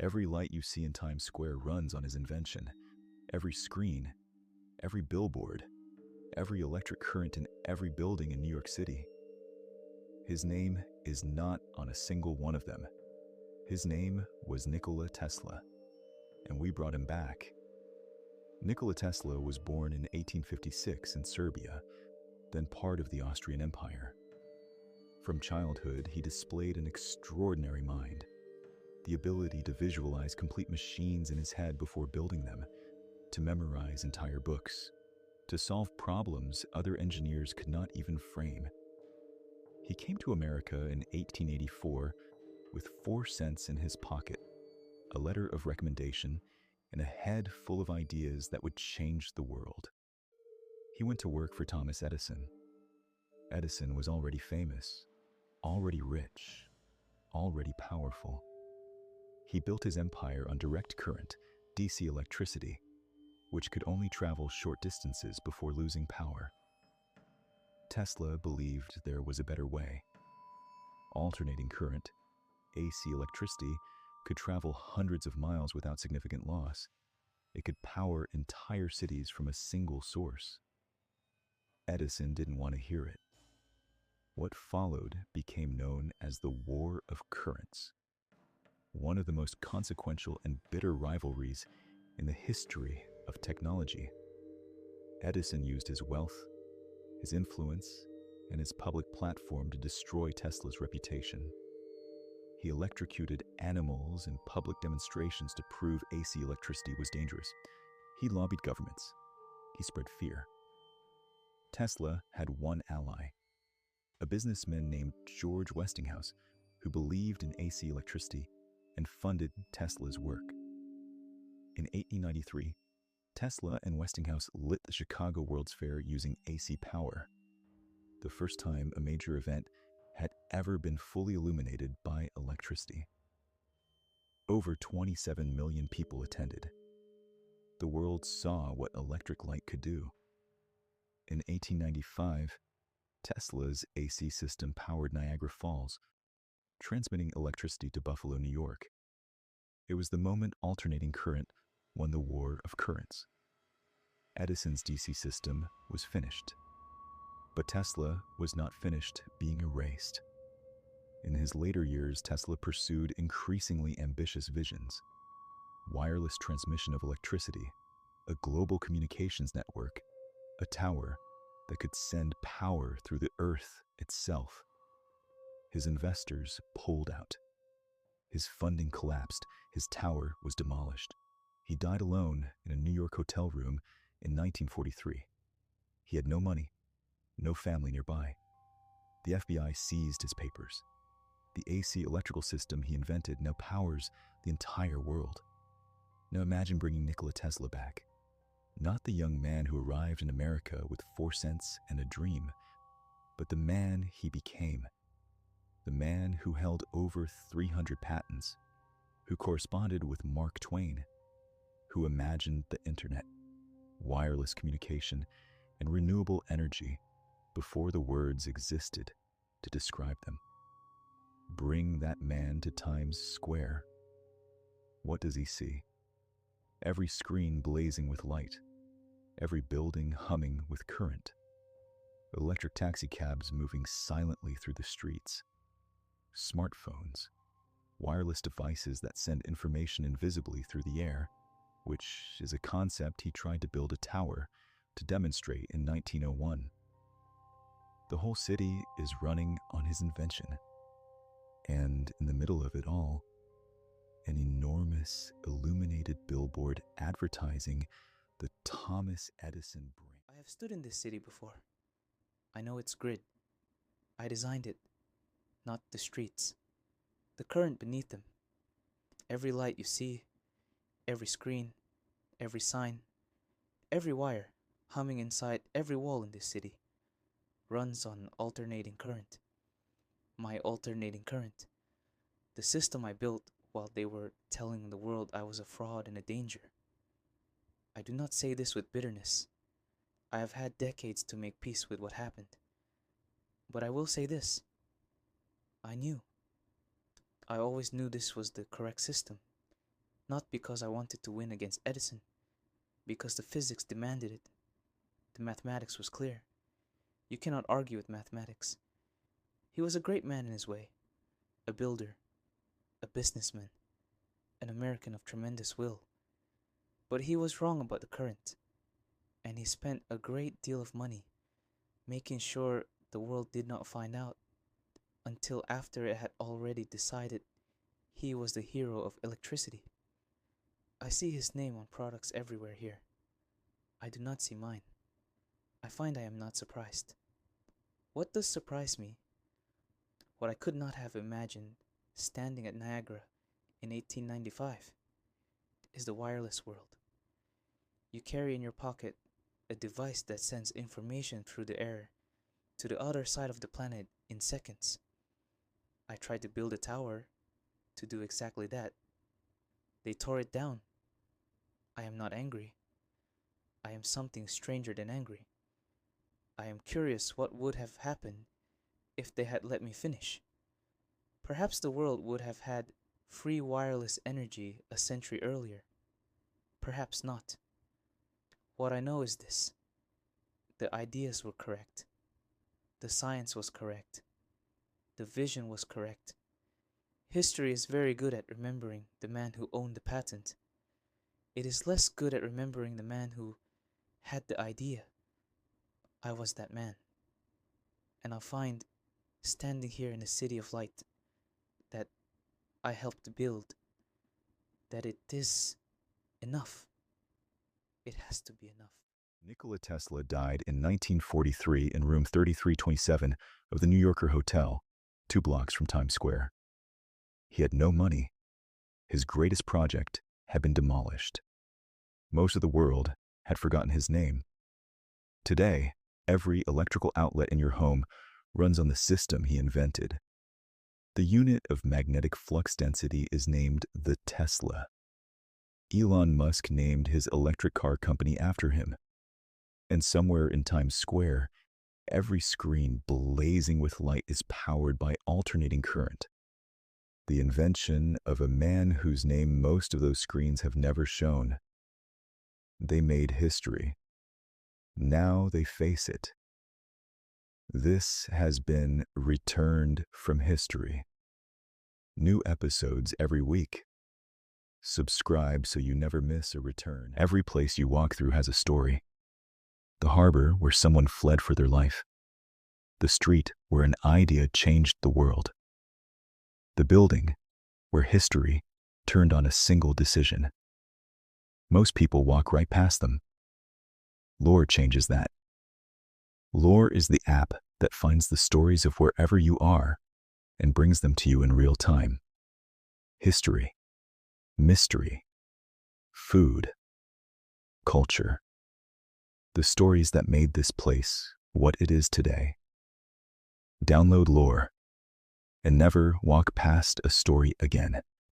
Every light you see in Times Square runs on his invention. Every screen, every billboard, every electric current in every building in New York City. His name is not on a single one of them. His name was Nikola Tesla, and we brought him back. Nikola Tesla was born in 1856 in Serbia, then part of the Austrian Empire. From childhood, he displayed an extraordinary mind, the ability to visualize complete machines in his head before building them, to memorize entire books, to solve problems other engineers could not even frame. He came to America in 1884 with 4 cents in his pocket, a letter of recommendation, and a head full of ideas that would change the world. He went to work for Thomas Edison. Edison was already famous, already rich, already powerful. He built his empire on direct current, DC electricity, which could only travel short distances before losing power. Tesla believed there was a better way. Alternating current, AC electricity, could travel hundreds of miles without significant loss. It could power entire cities from a single source. Edison didn't want to hear it. What followed became known as the War of Currents, one of the most consequential and bitter rivalries in the history of technology. Edison used his wealth, his influence, and his public platform to destroy Tesla's reputation. He electrocuted animals in public demonstrations to prove AC electricity was dangerous. He lobbied governments. He spread fear. Tesla had one ally, a businessman named George Westinghouse, who believed in AC electricity and funded Tesla's work. In 1893, Tesla and Westinghouse lit the Chicago World's Fair using AC power, the first time a major event had ever been fully illuminated by electricity. Over 27 million people attended. The world saw what electric light could do. In 1895, Tesla's AC system powered Niagara Falls, transmitting electricity to Buffalo, New York. It was the moment alternating current won the War of Currents. Edison's DC system was finished, but Tesla was not finished being erased. In his later years, Tesla pursued increasingly ambitious visions: wireless transmission of electricity, a global communications network, a tower that could send power through the earth itself. His investors pulled out. His funding collapsed. His tower was demolished. He died alone in a New York hotel room in 1943. He had no money, no family nearby. The FBI seized his papers. The AC electrical system he invented now powers the entire world. Now imagine bringing Nikola Tesla back. Not the young man who arrived in America with 4 cents and a dream, but the man he became. The man who held over 300 patents, who corresponded with Mark Twain, who imagined the internet, wireless communication, and renewable energy before the words existed to describe them. Bring that man to Times Square. What does he see? Every screen blazing with light, every building humming with current, electric taxicabs moving silently through the streets, smartphones, wireless devices that send information invisibly through the air, which is a concept he tried to build a tower to demonstrate in 1901. The whole city is running on his invention, and in the middle of it all, an enormous illuminated billboard advertising the Thomas Edison brand. I have stood in this city before. I know its grid. I designed it, not the streets, the current beneath them. Every light you see, every screen, every sign, every wire humming inside every wall in this city runs on alternating current. My alternating current. The system I built while they were telling the world I was a fraud and a danger. I do not say this with bitterness. I have had decades to make peace with what happened. But I will say this. I knew. I always knew this was the correct system. Not because I wanted to win against Edison, because the physics demanded it. The mathematics was clear. You cannot argue with mathematics. He was a great man in his way, a builder, a businessman, an American of tremendous will. But he was wrong about the current, and he spent a great deal of money making sure the world did not find out until after it had already decided he was the hero of electricity. I see his name on products everywhere here. I do not see mine. I find I am not surprised. What does surprise me, what I could not have imagined standing at Niagara in 1895, is the wireless world. You carry in your pocket a device that sends information through the air to the other side of the planet in seconds. I tried to build a tower to do exactly that. They tore it down. I am not angry. I am something stranger than angry. I am curious what would have happened if they had let me finish. Perhaps the world would have had free wireless energy a century earlier. Perhaps not. What I know is this: the ideas were correct. The science was correct. The vision was correct. History is very good at remembering the man who owned the patent. It is less good at remembering the man who had the idea. I was that man. And I find, standing here in the city of light that I helped build, that it is enough. It has to be enough. Nikola Tesla died in 1943 in room 3327 of the New Yorker Hotel, 2 blocks from Times Square. He had no money. His greatest project had been demolished. Most of the world had forgotten his name. Today, every electrical outlet in your home runs on the system he invented. The unit of magnetic flux density is named the Tesla. Elon Musk named his electric car company after him. And somewhere in Times Square, every screen blazing with light is powered by alternating current. The invention of a man whose name most of those screens have never shown. They made history. Now they face it. This has been Returned from History. New episodes every week. Subscribe so you never miss a return. Every place you walk through has a story. The harbor where someone fled for their life. The street where an idea changed the world. The building where history turned on a single decision. Most people walk right past them. Lore changes that. Lore is the app that finds the stories of wherever you are and brings them to you in real time. History, mystery, food, culture. The stories that made this place what it is today. Download Lore and never walk past a story again.